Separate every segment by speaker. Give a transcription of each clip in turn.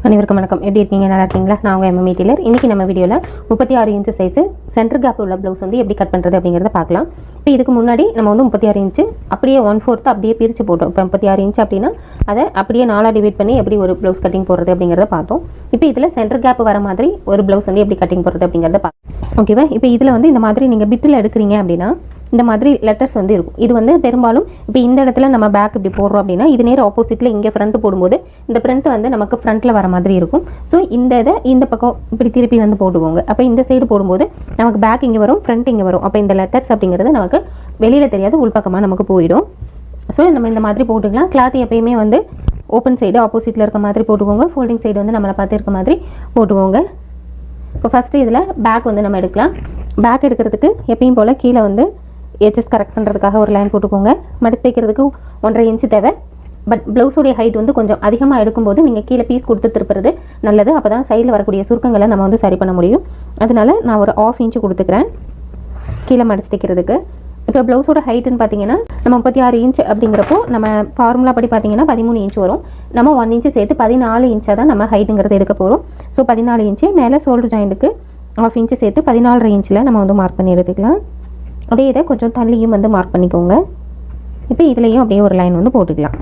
Speaker 1: அனைவருக்கும் வணக்கம். எப்படி இருக்கீங்க? நல்லா இருக்கீங்களா? நான் உங்கள் எம்எம்ஏ டெய்லர். இன்றைக்கி நம்ம வீடியோவில் 36 இன்ச்சு சைஸு சென்டர் கேப் உள்ள ப்ளவுஸ் வந்து எப்படி கட் பண்ணுறது அப்படிங்கிறத பார்க்கலாம். இப்போ இதுக்கு முன்னாடி நம்ம வந்து 36 இன்ச்சு அப்படியே 1/4 அப்படியே பிரித்து போட்டோம். இப்போ 36 இன்ச்சு அப்படின்னா அதை அப்படியே 4 டிவைட் பண்ணி எப்படி ஒரு ப்ளவுஸ் கட்டிங் போடுறது அப்படிங்கிறத பார்த்தோம். இப்போ இதில் சென்டர் கேப் வர மாதிரி ஒரு ப்ளவுஸ் வந்து எப்படி கட்டிங் போடுறது அப்படிங்கிறத பார்க்கலாம். ஓகேவா? இப்போ இதில் வந்து இந்த மாதிரி நீங்கள் பிட்டில் எடுக்கிறீங்க அப்படின்னா இந்த மாதிரி லெட்டர்ஸ் வந்து இருக்கும். இது வந்து பெரும்பாலும் இப்போ இந்த இடத்துல நம்ம பேக் இப்படி போடுறோம் அப்படின்னா இது நேர் ஆப்போசிட்டில் இங்கே ஃப்ரண்ட் போடும்போது இந்த பிரிண்ட் வந்து நமக்கு ஃப்ரண்ட்டில் வர மாதிரி இருக்கும். ஸோ இந்த பக்கம் இப்படி திருப்பி வந்து போட்டுக்கோங்க. அப்போ இந்த சைடு போடும்போது நமக்கு பேக் இங்கே வரும், ஃப்ரண்ட் இங்கே வரும். அப்போ இந்த லெட்டர்ஸ் அப்படிங்கிறது நமக்கு வெளியில் தெரியாது, உள்பக்கமாக நமக்கு போயிடும். ஸோ நம்ம இந்த மாதிரி போட்டுக்கலாம். கிளாத் எப்பயுமே வந்து ஓப்பன் சைடு ஆப்போசிட்டில் இருக்க மாதிரி போட்டுக்கோங்க. ஃபோல்டிங் சைடு வந்து நம்மளை பார்த்து இருக்க மாதிரி போட்டுக்கோங்க. இப்போ ஃபஸ்ட்டு இதில் பேக் வந்து நம்ம எடுக்கலாம். பேக் எடுக்கிறதுக்கு எப்பயும் போல் கீழே வந்து எச்சஸ் கரெக்ட் பண்ணுறதுக்காக ஒரு லைன் போட்டுக்கோங்க. மடிச்சு தைக்கிறதுக்கு 1.5 இன்ச்சு தேவை. பட் ப்ளவுஸோடைய ஹைட் வந்து கொஞ்சம் அதிகமாக எடுக்கும்போது நீங்கள் கீழே பீஸ் கொடுத்து திருப்புறது நல்லது. அப்போ தான் சைடில் வரக்கூடிய சுருக்கங்களை நம்ம வந்து சரி பண்ண முடியும். அதனால நான் ஒரு 1/2 இன்ச்சு கொடுத்துக்கிறேன் கீழே மடிச்சு தைக்கிறதுக்கு. இப்போ ப்ளவுஸோட ஹைட்டுன்னு பார்த்தீங்கன்னா நம்ம 36 இன்ச் அப்படிங்கிறப்போ நம்ம ஃபார்முலா படி பார்த்தீங்கன்னா 13 இன்ச் வரும். நம்ம 1 இன்ச்சு சேர்த்து 14 இன்ச்சாக தான் நம்ம ஹைட்டுங்கிறது எடுக்க போகிறோம். ஸோ 14 இன்ச்சு மேலே ஷோல்டர் ஜாயிண்ட்டுக்கு 1/2 இன்ச்சு சேர்த்து 14.5 இன்ச்சில் நம்ம வந்து மார்க் பண்ணி எடுத்துக்கலாம். அப்படியே இதை கொஞ்சம் தள்ளியும் வந்து மார்க் பண்ணிக்கோங்க. இப்போ இதுலேயும் அப்படியே ஒரு லைன் வந்து போட்டுக்கலாம்.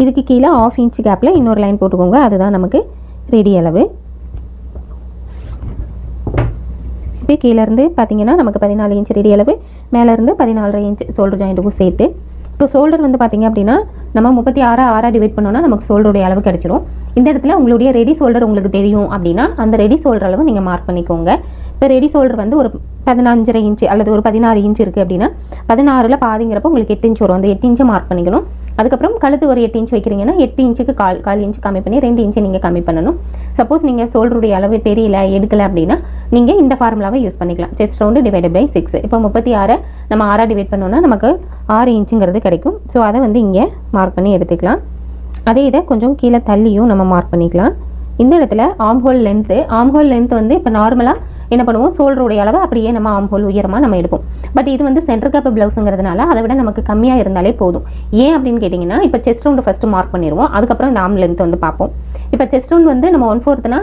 Speaker 1: இதுக்கு கீழே 1/2 இன்ச் கேப்பில் இன்னொரு லைன் போட்டுக்கோங்க. அதுதான் நமக்கு ரெடி அளவு. இப்போ கீழேருந்து பார்த்தீங்கன்னா நமக்கு 14 இன்ச் ரெடி அளவு, மேலேருந்து 14.5 இன்ச் ஷோல்டர் ஜாயிண்ட்டுக்கும் சேர்த்து. இப்போ ஷோல்டர் வந்து பார்த்தீங்க அப்படின்னா நம்ம 36 டிவைட் பண்ணோன்னா நமக்கு ஷோல்டருடைய அளவு கிடச்சிரும். இந்த இடத்துல உங்களுடைய ரெடி ஷோல்டர் உங்களுக்கு தெரியும் அப்படின்னா அந்த ரெடி ஷோல்டர் அளவு நீங்கள் மார்க் பண்ணிக்கோங்க. இப்போ ரெடி ஷோல்டர் வந்து ஒரு 15.5 இன்ச்சு அல்லது ஒரு 16 இன்ச்சு இருக்குது அப்படின்னா 16ல் பாதிங்கிறப்போ உங்களுக்கு 8 இன்ச் வரும். அந்த 8 இன்ச்சை மார்க் பண்ணிக்கணும். அதுக்கப்புறம் கழுத்து ஒரு 8 இன்ச் வைக்கிறீங்கன்னா 8 இன்ச்சுக்கு கால் இன்ச்சு கம்மி பண்ணி 2 இன்ச்சு நீங்கள் கம்மி பண்ணணும். சப்போஸ் நீங்கள் ஷோல்டருடைய அளவு தெரியல எடுக்கலை அப்படின்னா நீங்கள் இந்த ஃபார்முலாவை யூஸ் பண்ணிக்கலாம். Chest round divided by 6. இப்போ 36 நம்ம 6 டிவைட் பண்ணோன்னா நமக்கு 6 இன்ச்சுங்கிறது கிடைக்கும். ஸோ அதை வந்து இங்கே மார்க் பண்ணி எடுத்துக்கலாம். அதே இதை கொஞ்சம் கீழே தள்ளியும் நம்ம மார்க் பண்ணிக்கலாம். இந்த இடத்துல ஆம்ஹோல் லென்த்து வந்து இப்போ நார்மலாக என்ன பண்ணுவோம், ஷோல்டருடைய அளவு அப்படியே நம்ம ஆம்ஹோல் உயரமாக நம்ம எடுப்போம். பட் இது வந்து சென்டர் கேப் ப்ளவுஸுங்கிறதுனால அதை விட நமக்கு கம்மியாக இருந்தாலே போதும். ஏன் அப்படின்னு கேட்டிங்கன்னா இப்போ செஸ்ட் ரவுண்டு ஃபஸ்ட்டு மார்க் பண்ணிடுவோம். அதுக்கப்புறம் இந்த ஆம் லென்த் வந்து பார்ப்போம். இப்போ செஸ்ட் ரவுண்ட் வந்து நம்ம 1/4னா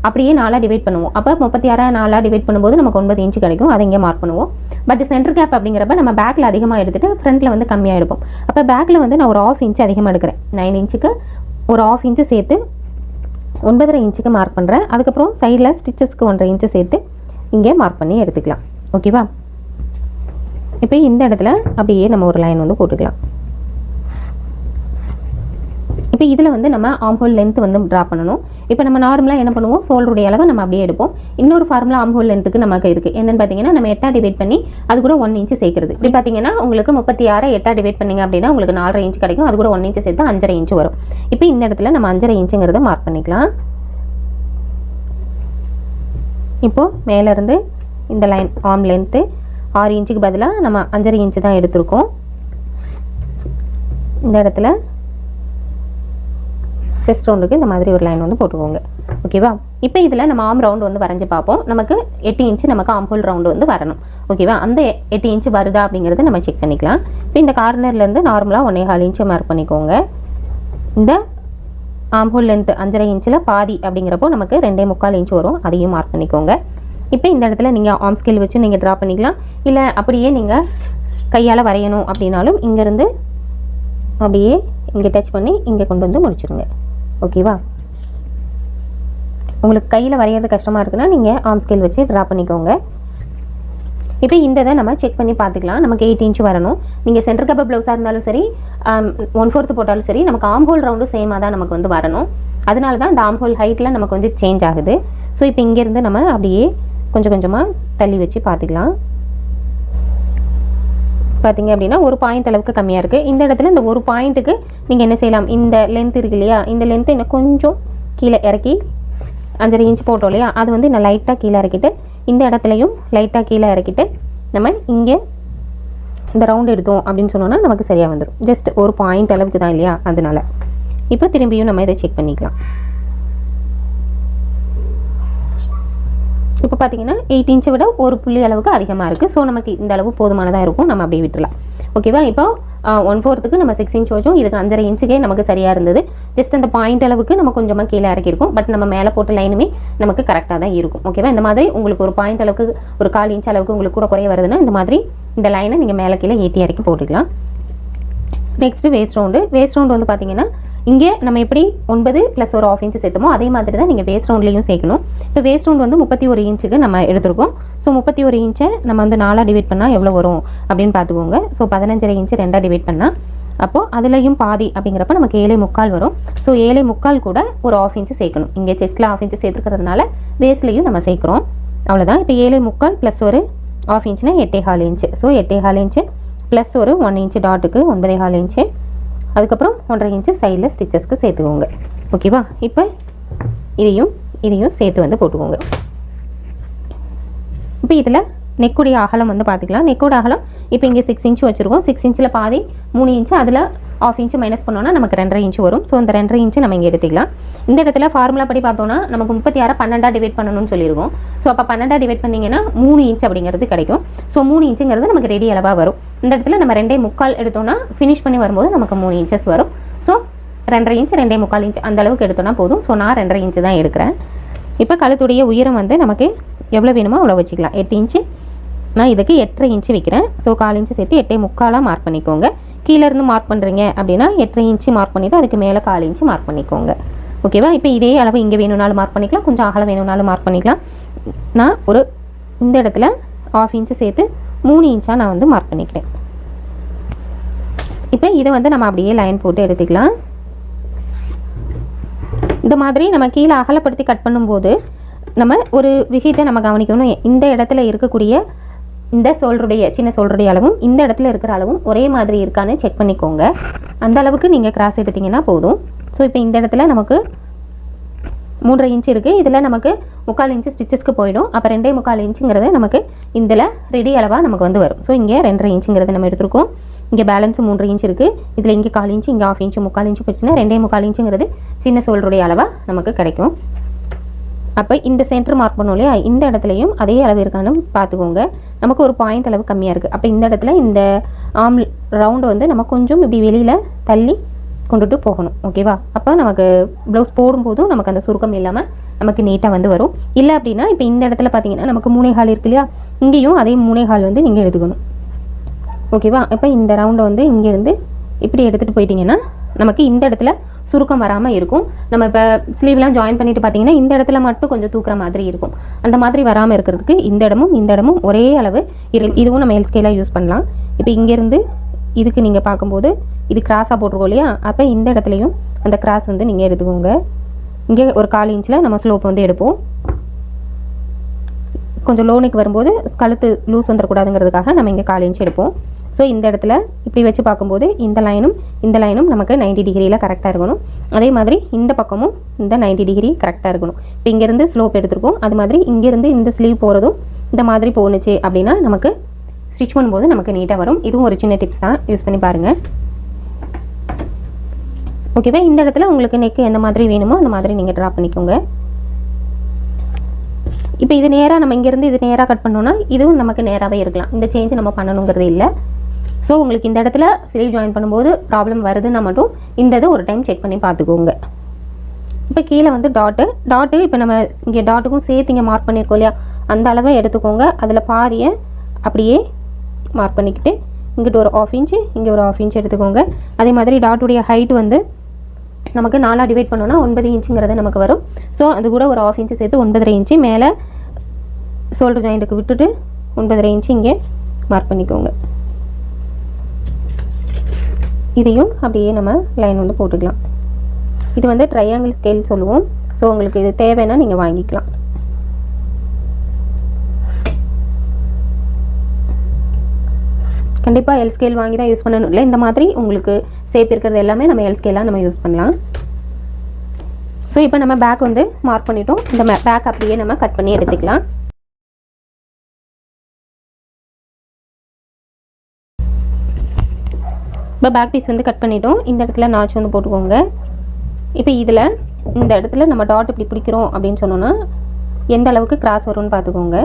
Speaker 1: அப்படியே 4 டிவைட் பண்ணுவோம். அப்போ 36 4 டிவைட் பண்ணும்போது நமக்கு 9 இன்ச்சு கிடைக்கும். அதை இங்கே மார்க் பண்ணுவோம். பட் சென்டர் கேப் அப்படிங்கிறப்ப நம்ம பேக்கில் அதிகமாக எடுத்துகிட்டு ஃப்ரண்ட்டில் வந்து கம்மியாக எடுப்போம். அப்போ பேக்கில் வந்து நான் ஒரு 1/2 இன்ச்சு அதிகமாக எடுக்கிறேன். 9 இன்ச்சுக்கு ஒரு 1/2 இன்ச்சு சேர்த்து 9.5 இன்ச்சுக்கு மார்க் பண்ணுறேன். அதுக்கப்புறம் சைடில் ஸ்டிச்சஸ்க்கு 1.5 இன்ச்சு சேர்த்து இங்கே மார்க் பண்ணி எடுத்துக்கலாம். ஓகேவா? இப்போ இந்த இடத்துல அப்படியே நம்ம ஒரு லைன் வந்து போட்டுக்கலாம். இப்போ இதில் வந்து நம்ம ஆம்ஹோல் லென்த் வந்து ட்ரா பண்ணணும். இப்போ நம்ம நார்மலாக என்ன பண்ணுவோம், ஷோல்டருடைய அளவை நம்ம அப்படியே எடுப்போம். இன்னொரு ஃபார்முலா ஆம்ஹோல் லென்த்துக்கு நமக்கு இருக்குது. என்னென்னு பார்த்தீங்கன்னா நம்ம 8 டிவைட் பண்ணி அது கூட 1 இன்ச்சு சேர்க்குறது. இப்படி பார்த்தீங்கன்னா உங்களுக்கு 36 8 டிவைட் பண்ணிங்க அப்படின்னா உங்களுக்கு 4.5 இன்ச்சு கிடைக்கும். அது கூட 1 இன்ச்சு சேர்த்து 5.5 இன்ச்சு வரும். இப்போ இந்த இடத்துல நம்ம 5.5 இன்ச்சுங்கிறத மார்க் பண்ணிக்கலாம். இப்போது மேலேருந்து இந்த லைன் ஆர்ம் லென்த்து 6 இன்ச்சுக்கு பதிலாக நம்ம 5.5 இன்ச்சு தான் எடுத்திருக்கோம். இந்த இடத்துல செஸ்ட் ரவுண்டுக்கு இந்த மாதிரி ஒரு லைன் வந்து போட்டுக்கோங்க. ஓகேவா? இப்போ இதில் நம்ம ஆர்ம் ரவுண்டு வந்து வரைஞ்சி பார்ப்போம். நமக்கு 8 இன்ச்சு நமக்கு ஆம்ஹோல் ரவுண்டு வந்து வரணும். ஓகேவா? அந்த 8 இன்ச்சு வருதா அப்படிங்கிறத நம்ம செக் பண்ணிக்கலாம். இப்போ இந்த கார்னர்லேருந்து நார்மலாக 1.25 இன்ச்சு மார்க் பண்ணிக்கோங்க. இந்த ஆம்ஹோல் லென்த் 5.5 இன்ச்சில் பாதி அப்படிங்கிறப்போ நமக்கு 2.25 இன்ச்சு வரும். அதையும் மார்க் பண்ணிக்கோங்க. இப்போ இந்த இடத்துல நீங்கள் ஆர்ம் ஸ்கேல் வச்சு நீங்கள் ட்ரா பண்ணிக்கலாம். இல்லை அப்படியே நீங்கள் கையால் வரையணும் அப்படின்னாலும் இங்கேருந்து அப்படியே இங்கே டச் பண்ணி இங்கே கொண்டு வந்து முடிச்சுருங்க. ஓகேவா? உங்களுக்கு கையில் வரைகிறது கஷ்டமாக இருக்குன்னா நீங்கள் ஆர்ம் ஸ்கேல் வச்சு ட்ரா பண்ணிக்கோங்க. இப்போ இந்த இதை நம்ம செக் பண்ணி பார்த்துக்கலாம். நமக்கு 8 இன்ச்சு வரணும். நீங்கள் சென்டர் கேப் ப்ளவுஸாக இருந்தாலும் சரி 1/4 போட்டாலும் சரி நமக்கு ஆம்ஹோல் ரவுண்டு சேமாக தான் நமக்கு வந்து வரணும். அதனால தான் இந்த ஆம்ஹோல் ஹைட்டில் நமக்கு வந்து சேஞ்ச் ஆகுது. ஸோ இப்போ இங்கேருந்து நம்ம அப்படியே கொஞ்சம் கொஞ்சமாக தள்ளி வச்சு பார்த்துக்கலாம். பார்த்தீங்க அப்படின்னா ஒரு பாயிண்ட் அளவுக்கு கம்மியாக இருக்குது. இந்த இடத்துல இந்த ஒரு பாயிண்ட்டுக்கு நீங்கள் என்ன செய்யலாம், இந்த லென்த் இருக்கு இல்லையா, இந்த லென்த்து இன்னும் கொஞ்சம் கீழே இறக்கி 5.5 இன்ச்சு போட்டோம் இல்லையா, அது வந்து நான் லைட்டாக கீழே இறக்கிட்டு இந்த இடத்துலையும் லைட்டாக கீழே இறக்கிட்டு நம்ம இங்கே இந்த ரவுண்ட் எடுத்தோம் அப்படின்னு சொன்னோன்னா நமக்கு சரியாக வந்துடும். ஜஸ்ட் ஒரு பாயிண்ட் அளவுக்கு தான் இல்லையா, அதனால. இப்போ திரும்பியும் நம்ம இதை செக் பண்ணிக்கலாம். இப்போ பார்த்தீங்கன்னா 8 இன்ச்சை விட ஒரு புள்ளி அளவுக்கு அதிகமாக இருக்குது. ஸோ நமக்கு இந்த அளவு போதுமானதாக இருக்கும். நம்ம அப்படியே விட்டுலாம். ஓகேவா? இப்போ 1/4க்கு நம்ம 6 இன்ச் வச்சோம். இதுக்கு 5.5 இன்ச்சுக்கே நமக்கு சரியாக இருந்தது. ஜஸ்ட் அந்த பாயிண்ட் அளவுக்கு நம்ம கொஞ்சமாக கீழே இறக்கிருக்கும். பட் நம்ம மேலே போட்ட லைனுமே நமக்கு கரெக்டாக தான் இருக்கும். ஓகேவா? இந்த மாதிரி உங்களுக்கு ஒரு பாயிண்ட் அளவுக்கு ஒரு 1/4 இன்ச் அளவுக்கு உங்களுக்கு கூட குறைய வருதுன்னா இந்த மாதிரி இந்த லைனை நீங்கள் மேலே கீழே ஏற்றி இறக்கி போட்டுக்கலாம். நெக்ஸ்ட்டு வேஸ்ட் ரவுண்டு வந்து பார்த்தீங்கன்னா இங்கே நம்ம எப்படி 9 + ஒரு 1/2 இன்ச் சேர்த்தோமோ அதே மாதிரி தான் நீங்கள் வேஸ்ட் ரவுண்ட்லேயும் சேர்க்கணும். இப்போ வேஸ்ட் ரவுண்ட் வந்து 31 இன்ச்சுக்கு நம்ம எடுத்துருக்கோம். ஸோ 31 இன்ச்சை நம்ம வந்து 4ஆக டிவைட் பண்ணால் எவ்வளோ வரும் அப்படின்னு பார்த்துக்கோங்க. ஸோ 15.5 இன்ச்சு 2ஆக டிவைட் பண்ணால் அப்போது அதுலேயும் பாதி அப்படிங்கிறப்ப நமக்கு 7.75 வரும். ஸோ 7.75 கூட ஒரு 1/2 இன்ச்சு சேர்க்கணும். இங்கே செஸ்ட்டில் 1/2 இன்ச்சு சேர்த்துக்கிறதுனால வேஸ்ட்லேயும் நம்ம சேர்க்குறோம். அவ்வளோதான். இப்போ 7.75 + ஒரு 1/2 இன்ச்சுனா 8.25 இன்ச்சு. ஸோ 8.25 இன்ச்சு ப்ளஸ் ஒரு 1 இன்ச்சு டாட்டுக்கு 9.25 இன்ச்சு, அதுக்கப்புறம் 1.5 இன்ச்சு சைடில் ஸ்டிச்சஸ்க்கு சேர்த்துக்கோங்க. ஓகேவா? இப்போ இதையும் சேர்த்து வந்து போட்டுக்கோங்க. இப்போ இதில் நெக்குடைய அகலம் வந்து பார்த்துக்கலாம். நெக்கோட அகலம் இப்போ இங்கே 6 இன்ச்சு வச்சுருக்கோம். 6 இன்ச்சில் பாதி 3 இன்ச்சு, அதில் 1/2 இன்ச்சு மைனஸ் பண்ணோன்னா நமக்கு 2.5 இன்ச்சு வரும். ஸோ இந்த 2.5 இன்ச்சு நம்ம இங்கே எடுத்துக்கலாம். இந்த இடத்துல ஃபார்முலா படி பார்த்தோன்னா நமக்கு 36 12ஆக டிவைட் பண்ணணும்னு சொல்லியிருக்கோம். ஸோ அப்போ 12ஆக டிவைட் பண்ணிங்கன்னா 3 இன்ச்சு அப்படிங்கிறது கிடைக்கும். ஸோ 3 இன்ச்சுங்கிறது நமக்கு ரெடி அளவாக வரும். இந்த இடத்துல நம்ம 2.25 எடுத்தோன்னா ஃபினிஷ் பண்ணி வரும்போது நமக்கு 3 இன்ச்சஸ் வரும். ஸோ 2.5 இன்ச்சு 2.25 இன்ச்சு அந்த அளவுக்கு எடுத்தோன்னா போதும். ஸோ நான் 2.5 இன்ச்சு தான் எடுக்கிறேன். இப்போ கழுத்துடைய உயரம் வந்து நமக்கு எவ்வளோ வேணுமோ அவ்வளோ வச்சுக்கலாம். 8 இன்ச்சு, நான் இதுக்கு 8.5 இன்ச்சு வைக்கிறேன். ஸோ 1/4 இன்ச்சு சேர்த்து 8.75 மார்க் பண்ணிக்கோங்க. கீழேருந்து மார்க் பண்ணுறீங்க அப்படின்னா 8.5 இன்ச்சு மார்க் பண்ணிவிட்டு அதுக்கு மேலே 1/4 இன்ச்சு மார்க் பண்ணிக்கோங்க. ஓகேவா? இப்போ இதே அளவு இங்கே வேணும்னாலும் மார்க் பண்ணிக்கலாம், கொஞ்சம் அகலம் வேணும்னாலும் மார்க் பண்ணிக்கலாம். நான் ஒரு இந்த இடத்துல 1/2 இன்ச்சு சேர்த்து 3 இன்ச்சாக நான் வந்து மார்க் பண்ணிக்கிறேன். இப்போ இதை வந்து நம்ம அப்படியே லைன் போட்டு எடுத்துக்கலாம். இந்த மாதிரி நம்ம கீழே அகலப்படுத்தி கட் பண்ணும்போது நம்ம ஒரு விஷயத்தை நம்ம கவனிக்கணும். இந்த இடத்துல இருக்கக்கூடிய இந்த சோல்டருடைய சின்ன சோல்டருடைய அளவும் இந்த இடத்துல இருக்கிற அளவும் ஒரே மாதிரி இருக்கான்னு செக் பண்ணிக்கோங்க. அந்த அளவுக்கு நீங்கள் கிராஸ் எடுத்திங்கன்னா போதும். ஸோ இப்போ இந்த இடத்துல நமக்கு 3.5 இன்ச்சு இருக்குது. இதில் நமக்கு 3/4 இன்ச்சு ஸ்டிச்சஸ்க்கு போயிடும். அப்போ 2.25 இன்ச்சுங்கிறது நமக்கு இதில் ரெடி அளவாக நமக்கு வந்து வரும். ஸோ இங்கே 2.5 இன்ச்சுங்கிறது நம்ம எடுத்துருக்கோம். இங்கே பேலன்ஸ் 3 இன்ச்சு இருக்குது. இதில் இங்கே 1/4 இன்ச்சு, இங்கே 1/2 இன்ச்சு, 3/4 இன்ச்சு போச்சுன்னா 2.25 இன்ச்சுங்கிறது சின்ன சோல்டருடைய அளவாக நமக்கு கிடைக்கும். அப்போ இந்த சென்டர் மார்க் பண்ணோம் இல்லையா, இந்த இடத்துலையும் அதே அளவு இருக்கான்னு பார்த்துக்கோங்க. நமக்கு ஒரு பாயிண்ட் அளவு கம்மியாக இருக்குது. அப்போ இந்த இடத்துல இந்த ஆம் ரவுண்டு வந்து நம்ம கொஞ்சம் இப்படி வெளியில் தள்ளி கொண்டுட்டு போகணும். ஓகேவா? அப்போ நமக்கு ப்ளவுஸ் போடும்போதும் நமக்கு அந்த சுருக்கம் இல்லாமல் நமக்கு நீட்டாக வந்து வரும். இல்லை அப்படின்னா இப்போ இந்த இடத்துல பார்த்தீங்கன்னா நமக்கு 3.25 இருக்கு இல்லையா, இங்கேயும் அதே 3.25 வந்து நீங்கள் எடுத்துக்கணும். ஓகேவா? இப்போ இந்த ரவுண்டை வந்து இங்கேருந்து இப்படி எடுத்துகிட்டு போயிட்டீங்கன்னா நமக்கு இந்த இடத்துல சுருக்கம் வராமல் இருக்கும். நம்ம இப்போ ஸ்லீவ்லாம் ஜாயின் பண்ணிட்டு பார்த்தீங்கன்னா இந்த இடத்துல மட்டும் கொஞ்சம் தூக்குற மாதிரி இருக்கும். அந்த மாதிரி வராமல் இருக்கிறதுக்கு இந்த இடமும் ஒரே அளவு இதுவும் நம்ம எல் ஸ்கேலாக யூஸ் பண்ணலாம். இப்போ இங்கேருந்து இதுக்கு நீங்கள் பார்க்கும்போது இது கிராஸாக போட்டிருக்கோம் இல்லையா, அப்போ இந்த இடத்துலையும் அந்த கிராஸ் வந்து நீங்கள் எடுத்துக்கோங்க. இங்கே ஒரு 1/4 இன்ச்சில் நம்ம ஸ்லோப் வந்து எடுப்போம். கொஞ்சம் லோனுக்கு வரும்போது கழுத்து லூஸ் வந்துடக்கூடாதுங்கிறதுக்காக நம்ம இங்கே 1/4 இன்ச் எடுப்போம். ஸோ இந்த இடத்துல இப்படி வச்சு பார்க்கும்போது இந்த லைனும் நமக்கு 90 டிகிரியில் கரெக்டாக இருக்கணும். அதே மாதிரி இந்த பக்கமும் இந்த 90 டிகிரி கரெக்டாக இருக்கணும். இப்போ இங்கேருந்து ஸ்லோப் எடுத்துருக்கோம். அது மாதிரி இங்கேருந்து இந்த ஸ்லீவ் போகிறதும் இந்த மாதிரி போணுச்சு அப்படின்னா நமக்கு ஸ்டிச் பண்ணும்போது நமக்கு நீட்டாக வரும். இதுவும் ஒரு சின்ன டிப்ஸ் தான், யூஸ் பண்ணி பாருங்கள். ஓகேவா? இந்த இடத்துல உங்களுக்கு நெக்கு எந்த மாதிரி வேணுமோ அந்த மாதிரி நீங்கள் ட்ரா பண்ணிக்கோங்க. இப்போ இது நேராக நம்ம இங்கேருந்து இது நேராக கட் பண்ணோன்னா இதுவும் நமக்கு நேராகவே இருக்கலாம். இந்த சேஞ்ச் நம்ம பண்ணணுங்கிறது இல்லை. ஸோ உங்களுக்கு இந்த இடத்துல ஸ்லீவ் ஜாயின் பண்ணும்போது ப்ராப்ளம் வருதுன்னா மட்டும் இந்த இது ஒரு டைம் செக் பண்ணி பார்த்துக்கோங்க. இப்போ கீழே வந்து டாட்டு இப்போ நம்ம இங்கே டாட்டுக்கும் சேர்த்து இங்கே மார்க் பண்ணியிருக்கோம் இல்லையா, அந்த அளவை எடுத்துக்கோங்க. அதில் பாதியை அப்படியே மார்க் பண்ணிக்கிட்டு இங்கிட்ட ஒரு 1/2 இன்ச்சு, இங்கே ஒரு 1/2 இன்ச்சு எடுத்துக்கோங்க. அதே மாதிரி டாட்டுடைய ஹைட் வந்து நமக்கு 4ஆக டிவைட் பண்ணோன்னா 9 இன்ச்சுங்கிறது நமக்கு வரும். ஸோ அது கூட ஒரு 1/2 இன்ச்சு சேர்த்து 9.5 இன்ச்சு மேலே ஷோல்டர் ஜாயிண்ட்டுக்கு விட்டுட்டு 9.5 இன்ச்சு இங்கே மார்க் பண்ணிக்கோங்க. இதையும் அப்படியே நம்ம லைன் வந்து போட்டுக்கலாம். இது வந்து ட்ரையாங்கிள் ஸ்கேல் சொல்லுவோம். ஸோ உங்களுக்கு இது தேவைன்னா நீங்கள் வாங்கிக்கலாம். கண்டிப்பாக எல் ஸ்கேல் வாங்கி தான் யூஸ் பண்ணணும் இல்லை. இந்த மாதிரி உங்களுக்கு சேப் இருக்கிறது எல்லாமே நம்ம எல் ஸ்கேலாக நம்ம யூஸ் பண்ணலாம். ஸோ இப்போ நம்ம பேக் வந்து மார்க் பண்ணிட்டோம். இந்த பேக் அப்படியே நம்ம கட் பண்ணி எடுத்துக்கலாம். இப்போ பேக் பீஸ் வந்து கட் பண்ணிட்டோம். இந்த இடத்துல நாச் வந்து போட்டுக்கோங்க. இப்போ இதில் இந்த இடத்துல நம்ம டாட் இப்படி பிடிக்கிறோம் அப்படின்னு சொன்னோன்னா எந்த அளவுக்கு கிராஸ் வரும்னு பார்த்துக்கோங்க.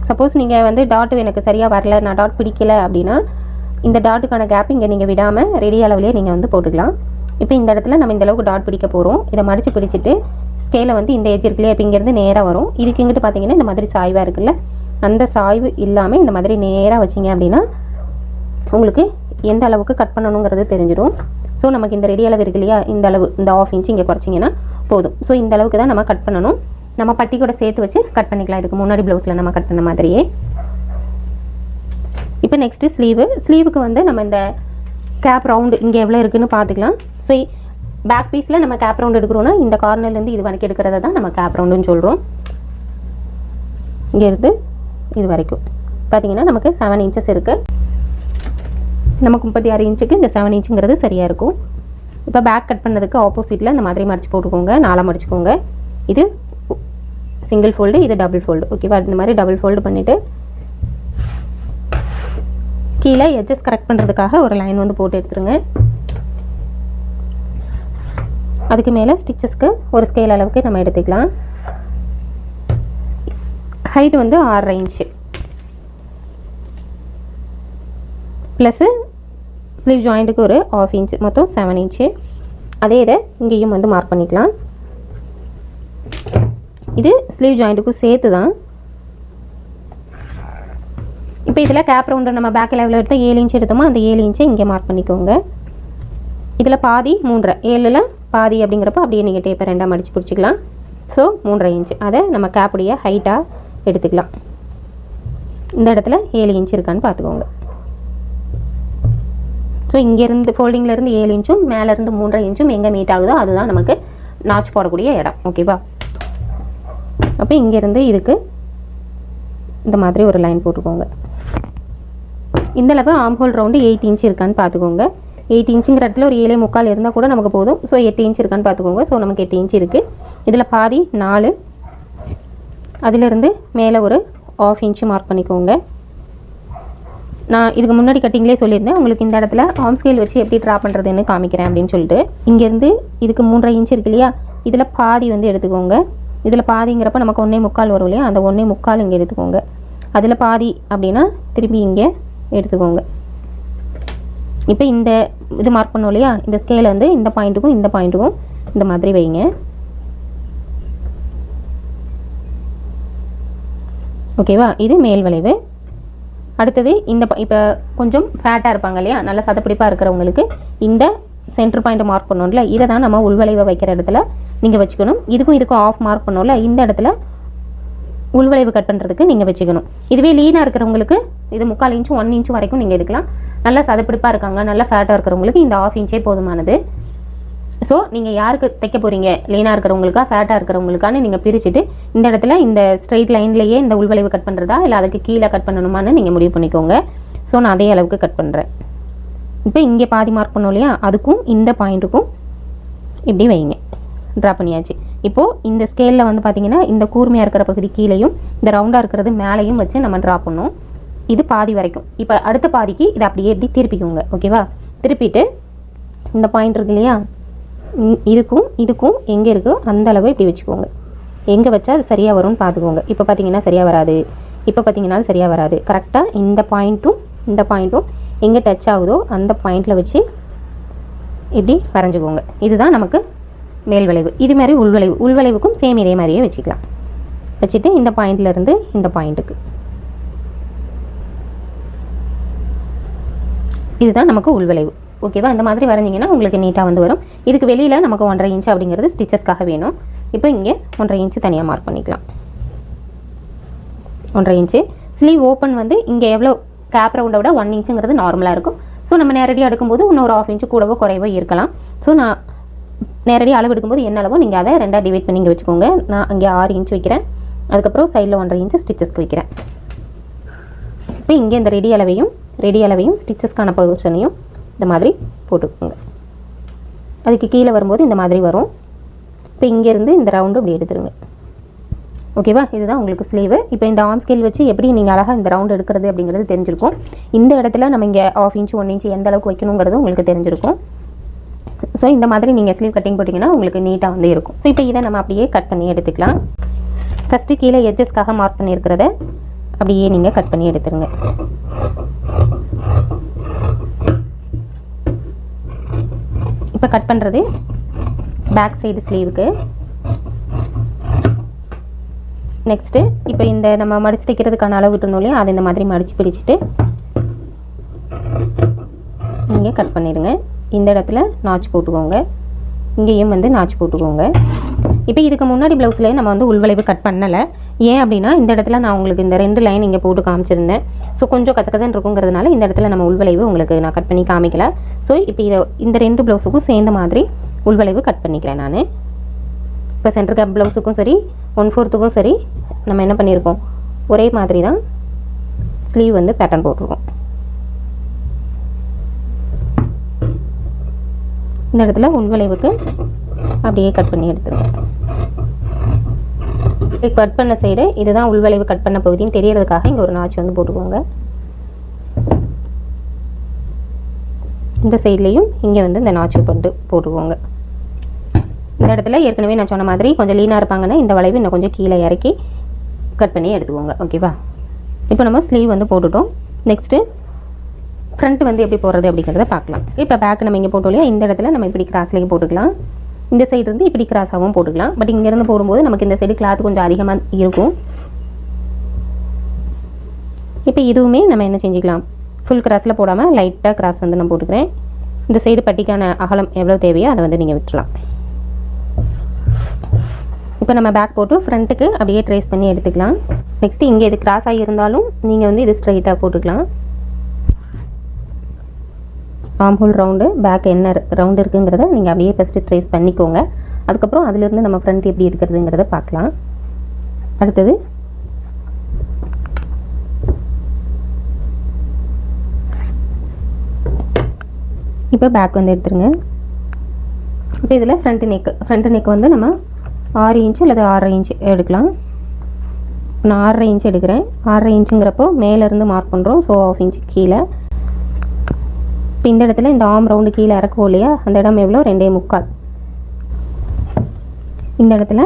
Speaker 1: சப்போஸ் நீங்கள் வந்து டாட்டு எனக்கு சரியாக வரல, நான் டாட் பிடிக்கலை அப்படின்னா இந்த டாட்டுக்கான கேப் இங்கே நீங்கள் விடாமல் ரெடி அளவுலேயே நீங்கள் வந்து போட்டுக்கலாம். இப்போ இந்த இடத்துல நம்ம இந்த அளவுக்கு டாட் பிடிக்க போகிறோம். இதை மடித்து பிடிச்சிட்டு ஸ்கேலை வந்து இந்த எஜ் இருக்குல்லையா, இப்போ இங்கேருந்து நேராக வரும். இதுக்கு இங்கிட்டு பார்த்தீங்கன்னா இந்த மாதிரி சாய்வாக இருக்குல்ல, அந்த சாய்வு இல்லாமல் இந்த மாதிரி நேராக வச்சிங்க அப்படின்னா உங்களுக்கு எந்த அளவுக்கு கட் பண்ணணுங்கிறது தெரிஞ்சிடும். ஸோ நமக்கு இந்த ரெடி அளவு இருக்கு இல்லையா, இந்த அளவு, இந்த 1/2 இன்ச் இங்கே குறைச்சிங்கன்னா போதும். ஸோ இந்த அளவுக்கு தான் நம்ம கட் பண்ணணும். நம்ம பட்டி கூட சேர்த்து வச்சு கட் பண்ணிக்கலாம். இதுக்கு முன்னாடி ப்ளவுஸில் நம்ம கட் பண்ண மாதிரியே. இப்போ நெக்ஸ்ட்டு ஸ்லீவுக்கு வந்து நம்ம இந்த கேப் ரவுண்டு இங்கே எவ்வளோ இருக்குதுன்னு பார்த்துக்கலாம். ஸோ பேக் பீஸில் நம்ம கேப் ரவுண்ட் எடுக்கிறோன்னா இந்த கார்னர்லேருந்து இது வரைக்கும் எடுக்கிறத தான் நம்ம கேப் ரவுண்டுன்னு சொல்கிறோம். இங்கே இருந்து இது வரைக்கும் பார்த்தீங்கன்னா நமக்கு 7 இன்ச்சஸ் இருக்குது. நமக்கு 36 இன்ச்சுக்கு இந்த 7 இன்ச்சுங்கிறது சரியாக இருக்கும். இப்போ பேக் கட் பண்ணதுக்கு ஆப்போசிட்டில் இந்த மாதிரி மடிச்சு போட்டுக்கோங்க, 4 மடிச்சுக்கோங்க. இது சிங்கிள் ஃபோல்டு, இது டபுள் ஃபோல்டு. ஓகேவா, இந்த மாதிரி டபுள் ஃபோல்டு பண்ணிவிட்டு கீழே எட்ஜஸ் கரெக்ட் பண்ணுறதுக்காக ஒரு லைன் வந்து போட்டு எடுத்துருங்க. அதுக்கு மேலே ஸ்டிச்சஸ்க்கு ஒரு ஸ்கேல் அளவுக்கு நம்ம எடுத்துக்கலாம். ஹைட் வந்து 6.5 இன்ச்சு ப்ளஸ்ஸு ஸ்லீவ் ஜாயிண்ட்டுக்கு ஒரு 1/2 இன்ச்சு, மொத்தம் 7 இன்ச்சு. அதே இதை இங்கேயும் வந்து மார்க் பண்ணிக்கலாம். இது ஸ்லீவ் ஜாயிண்ட்டுக்கும் சேர்த்து தான். இப்போ இதில் கேப் ரவுண்டு நம்ம பேக் லெவலில் எடுத்தால் 7 இன்ச் எடுத்தோமோ அந்த 7 இன்ச்சை இங்கே மார்க் பண்ணிக்கோங்க. இதில் பாதி 3.5, 7ல் பாதி அப்படிங்கிறப்ப அப்படியே நீங்கள் டேப்பை 2ஆக மடித்து பிடிச்சிக்கலாம். ஸோ 3.5 இன்ச்சு அதை நம்ம கேப்புடைய ஹைட்டாக எடுத்துக்கலாம். இந்த இடத்துல 7 இன்ச் இருக்கான்னு பார்த்துக்கோங்க. ஸோ இங்கேருந்து ஃபோல்டிங்லேருந்து 7 இன்ச்சும் மேலேருந்து 3.5 இன்ச்சும் எங்கே மீட் ஆகுதோ அதுதான் நமக்கு நாச் போடக்கூடிய இடம். ஓகேவா, அப்போ இங்கேருந்து இதுக்கு இந்த மாதிரி ஒரு லைன் போட்டுக்கோங்க. இந்தளவு ஆம் ஹோல் ரவுண்டு 8 இன்ச் இருக்கான்னு பார்த்துக்கோங்க. 8 இன்ச்சுங்கிற இடத்துல ஒரு 7.25 இருந்தால் கூட நமக்கு போதும். ஸோ 8 இன்ச் இருக்கான்னு பார்த்துக்கோங்க. ஸோ நமக்கு 8 இன்ச் இருக்குது. இதில் பாதி 4, அதிலிருந்து மேலே ஒரு 1/2 இன்ச்சு மார்க் பண்ணிக்கோங்க. நான் இதுக்கு முன்னாடி கட்டிங்லேயே சொல்லியிருந்தேன் உங்களுக்கு இந்த இடத்துல ஆர்ம் ஸ்கேல் வச்சு எப்படி ட்ரா பண்ணுறதுன்னு காமிக்கிறேன் அப்படின்னு சொல்லிட்டு. இங்கேருந்து இதுக்கு 3.5 இன்ச் இருக்கு இல்லையா, இதில் பாதி வந்து எடுத்துக்கோங்க. இதில் பாதிங்கிறப்ப நமக்கு 1.25 வரும் இல்லையா, அந்த 1.25 இங்கே எடுத்துக்கோங்க. அதில் பாதி அப்படின்னா திரும்பி இங்கே எடுத்துக்கோங்க. இப்போ இந்த இது மார்க் பண்ணோம் இல்லையா, இந்த ஸ்கேலை வந்து இந்த பாயிண்ட்டுக்கும் இந்த பாயிண்ட்டுக்கும் இந்த மாதிரி வைங்க. ஓகேவா, இது மேல் வளைவு. அடுத்தது இந்த இப்போ கொஞ்சம் ஃபேட்டாக இருப்பாங்க இல்லையா, நல்லா சதப்பிடிப்பாக இருக்கிறவங்களுக்கு இந்த சென்டர் பாயிண்ட் மார்க் பண்ணோம்ல, இதை தான் நம்ம உள்வளைவை வைக்கிற இடத்துல நீங்கள் வச்சுக்கணும். இதுக்கும் ஆஃப் மார்க் பண்ணோம்ல, இந்த இடத்துல உள்வளைவு கட் பண்ணுறதுக்கு நீங்கள் வச்சுக்கணும். இதுவே லீனாக இருக்கிறவங்களுக்கு இது 3/4 இன்ச்சு 1 இன்ச்சு வரைக்கும் நீங்கள் எடுக்கலாம். நல்லா சதப்பிடிப்பாக இருக்காங்க, நல்லா ஃபேட்டாக இருக்கிறவங்களுக்கு இந்த 1/2 இன்ச்சே போதுமானது. ஸோ நீங்கள் யாருக்கு தைக்க போகிறீங்க, லீனாக இருக்கிறவங்களுக்கா ஃபேட்டாக இருக்கிறவங்களுக்கான நீங்கள் பிரிச்சுட்டு இந்த இடத்துல இந்த ஸ்ட்ரைட் லைன்லேயே இந்த உள்வளைவு கட் பண்ணுறதா இல்லை அதுக்கு கீழே கட் பண்ணணுமான்னு நீங்கள் முடிவு பண்ணிக்கோங்க. ஸோ நான் அதே அளவுக்கு கட் பண்ணுறேன். இப்போ இங்கே பாதி மார்க் பண்ணோம் இல்லையா, அதுக்கும் இந்த பாயிண்ட்டுக்கும் இப்படி வைங்க. ட்ரா பண்ணியாச்சு. இப்போது இந்த ஸ்கேலில் வந்து பார்த்திங்கன்னா இந்த கூர்மையாக இருக்கிற பகுதி கீழேயும் இந்த ரவுண்டாக இருக்கிறது மேலேயும் வச்சு நம்ம ட்ரா பண்ணோம். இது பாதி வரைக்கும். இப்போ அடுத்த பாதிக்கு இதை அப்படியே இப்படி திருப்பிக்கோங்க. ஓகேவா, திருப்பிட்டு இந்த பாயிண்ட் இருக்கு இல்லையா, இதுக்கும் எங்கே இருக்கோ அந்த அளவு இப்படி வச்சுக்கோங்க. எங்கே வச்சா அது சரியாக வரும்னு பார்த்துக்கோங்க. இப்போ பார்த்தீங்கன்னா சரியாக வராது, இப்போ பார்த்தீங்கன்னாலும் சரியாக வராது. கரெக்டாக இந்த பாயிண்ட்டும் எங்கே டச் ஆகுதோ அந்த பாயிண்டில் வச்சு இப்படி வரைஞ்சிக்கோங்க. இதுதான் நமக்கு மேல் வளைவு. இது மாதிரி உள்வளைவுக்கும் சேம் இதே மாதிரியே வச்சுக்கலாம். வச்சுட்டு இந்த பாயிண்ட்லேருந்து இந்த பாயிண்ட்டுக்கு இதுதான் நமக்கு உள்வளைவு. ஓகேவா, இந்த மாதிரி வரைஞ்சிங்கன்னா உங்களுக்கு நீட்டாக வந்து வரும். இதுக்கு வெளியில் நமக்கு 1.5 இன்ச்சு அப்படிங்கிறது ஸ்டிச்சஸ்க்காக வேணும். இப்போ இங்கே 1.5 இன்ச்சு தனியாக மார்க் பண்ணிக்கலாம். 1.5 இன்ச்சு ஸ்லீவ் ஓப்பன் வந்து இங்கே எவ்வளோ கேப் ரவுண்டை விட 1 இன்ச்சுங்கிறது நார்மலாக இருக்கும். ஸோ நம்ம நேரடியாக எடுக்கும்போது இன்னொரு 1/2 இன்ச்சு கூடவோ குறைவோ இருக்கலாம். ஸோ நான் நேரடியாக அளவு எடுக்கும்போது என்ன அளவோ நீங்கள் அதை 2ஆக டிவைட் பண்ணி இங்கே வச்சுக்கோங்க. நான் இங்கே 6 இன்ச் வைக்கிறேன். அதுக்கப்புறம் சைடில் 1.5 இன்ச்சு ஸ்டிச்சஸ்க்கு வைக்கிறேன். இப்போ இங்கே இந்த ரெடி அளவையும் ஸ்டிச்சஸ்க்கான பொசிஷனையும் இந்த மாதிரி போட்டுக்கோங்க. அதுக்கு கீழே வரும்போது இந்த மாதிரி வரும். இப்போ இங்கேருந்து இந்த ரவுண்டு இப்படி எடுத்துருங்க. ஓகேவா, இதுதான் உங்களுக்கு ஸ்லீவு. இப்போ இந்த ஆர்ம் ஸ்கேல் வச்சு எப்படி நீங்கள் அழகாக இந்த ரவுண்டு எடுக்கிறது அப்படிங்கிறது தெரிஞ்சிருக்கும். இந்த இடத்துல நம்ம இங்கே 1/2 இன்ச்சு 1 இன்ச்சு எந்த அளவுக்கு வைக்கணுங்கிறது உங்களுக்கு தெரிஞ்சிருக்கும். ஸோ இந்த மாதிரி நீங்கள் ஸ்லீவ் கட்டிங் போட்டிங்கன்னா உங்களுக்கு நீட்டாக வந்து இருக்கும். ஸோ இப்போ இதை நம்ம அப்படியே கட் பண்ணி எடுத்துக்கலாம். ஃபஸ்ட்டு கீழே எட்ஜஸ்க்காக மார்க் பண்ணியிருக்கிறத அப்படியே நீங்கள் கட் பண்ணி எடுத்துருங்க. இப்போ இப்போ கட் பண்ணுறது பேக் சைடு ஸ்லீவுக்கு. நெக்ஸ்ட்டு இப்போ இந்த நம்ம மடித்து தைக்கிறதுக்கான அளவு விட்டுருந்தோம் இல்லையா, அது இந்த மாதிரி மடித்து பிடிச்சிட்டு நீங்கள் கட் பண்ணிடுங்க. இந்த இடத்துல நாச் போட்டுக்கோங்க, இங்கேயும் வந்து நாச் போட்டுக்கோங்க. இப்போ இதுக்கு முன்னாடி ப்ளவுஸ்லேயே நம்ம வந்து உள்வளைவு கட் பண்ணலை. ஏன் அப்படின்னா இந்த இடத்துல நான் உங்களுக்கு இந்த 2 லைன் இங்கே போட்டு காமிச்சிருந்தேன். ஸோ கொஞ்சம் கச்சக்கச்சன்னு இருக்குங்கிறதுனால இந்த இடத்துல நம்ம உள்வளைவு உங்களுக்கு நான் கட் பண்ணி காமிக்கல. ஸோ இப்போ இந்த 2 ப்ளவுஸுக்கும் சேர்ந்த மாதிரி உள்வளைவு கட் பண்ணிக்கிறேன் நான். இப்போ சென்டர் கேப் ப்ளவுஸுக்கும் சரி 1/4க்கும் சரி நம்ம என்ன பண்ணியிருக்கோம், ஒரே மாதிரி தான் ஸ்லீவ் வந்து பேட்டர்ன் போட்டிருக்கோம். இந்த இடத்துல உள்வளைவுக்கு அப்படியே கட் பண்ணி எடுத்துருங்க. கட் பண்ண சைடு இதுதான் உள்வளைவு கட் பண்ண பகுதின்னு தெரியறதுக்காக இங்கே ஒரு நாச்சு வந்து போட்டுக்கோங்க. இந்த சைட்லேயும் இங்கே வந்து இந்த நாச்சு போட்டுக்கோங்க. இந்த இடத்துல ஏற்கனவே நான் சொன்ன மாதிரி கொஞ்சம் லீனாக இருப்பாங்கன்னா இந்த வளைவு இன்னும் கொஞ்சம் கீழே இறக்கி கட் பண்ணி எடுத்துக்கோங்க. ஓகேவா? இப்போ நம்ம ஸ்லீவ் வந்து போட்டுட்டோம். நெக்ஸ்ட்டு ஃப்ரண்ட் வந்து எப்படி போடுறது அப்படிங்கிறத பார்க்கலாம். இப்போ பேக் நம்ம இங்கே போட்டோம் இல்லையா, இந்த இடத்துல நம்ம இப்படி கிராஸ்லேயும் போட்டுக்கலாம், இந்த சைடு இருந்து இப்படி கிராஸாகவும் போட்டுக்கலாம். பட் இங்கேருந்து போடும்போது நமக்கு இந்த சைடு கிளாத் கொஞ்சம் அதிகமாக இருக்கும். இப்போ இதுவுமே நம்ம என்ன செஞ்சுக்கலாம், ஃபுல் கிராஸில் போடாமல் லைட்டாக கிராஸ் வந்து நான் போட்டுக்கிறேன். இந்த சைடு பட்டிக்கான அகலம் எவ்வளோ தேவையோ அதை வந்து நீங்கள் விட்டுலாம். இப்போ நம்ம பேக் போட்டு ஃப்ரண்ட்டுக்கு அப்படியே ட்ரேஸ் பண்ணி எடுத்துக்கலாம். நெக்ஸ்ட்டு இங்கே இது கிராஸ் ஆகி இருந்தாலும் நீங்கள் வந்து இது ஸ்ட்ரைட்டாக போட்டுக்கலாம். ஆம் ஹோல் ரவுண்டு பேக் என்ன ரவுண்டு இருக்குங்கிறத நீங்கள் அப்படியே ஃபஸ்ட்டு ட்ரேஸ் பண்ணிக்கோங்க. அதுக்கப்புறம் அதிலிருந்து நம்ம ஃப்ரண்ட் எப்படி இருக்கிறதுங்கிறத பார்க்கலாம். அடுத்தது இப்போ பேக் வந்து எடுத்துருங்க. இப்போ இதில் ஃப்ரண்ட் நெக் வந்து நம்ம 6 இன்ச்சு அல்லது 6.5 இன்ச்சு எடுக்கலாம். நான் 6.5 இன்ச்சு எடுக்கிறேன். 6.5 இன்ச்சுங்கிறப்போ மேலேருந்து மார்க் பண்ணுறோம். ஸோ 1/2 இன்ச்சு கீழே. இப்போ இந்த இடத்துல இந்த ஆம் ரவுண்டு கீழே இறக்குவோம் இல்லையா, அந்த இடம் எவ்வளோ, 2.25. இந்த இடத்துல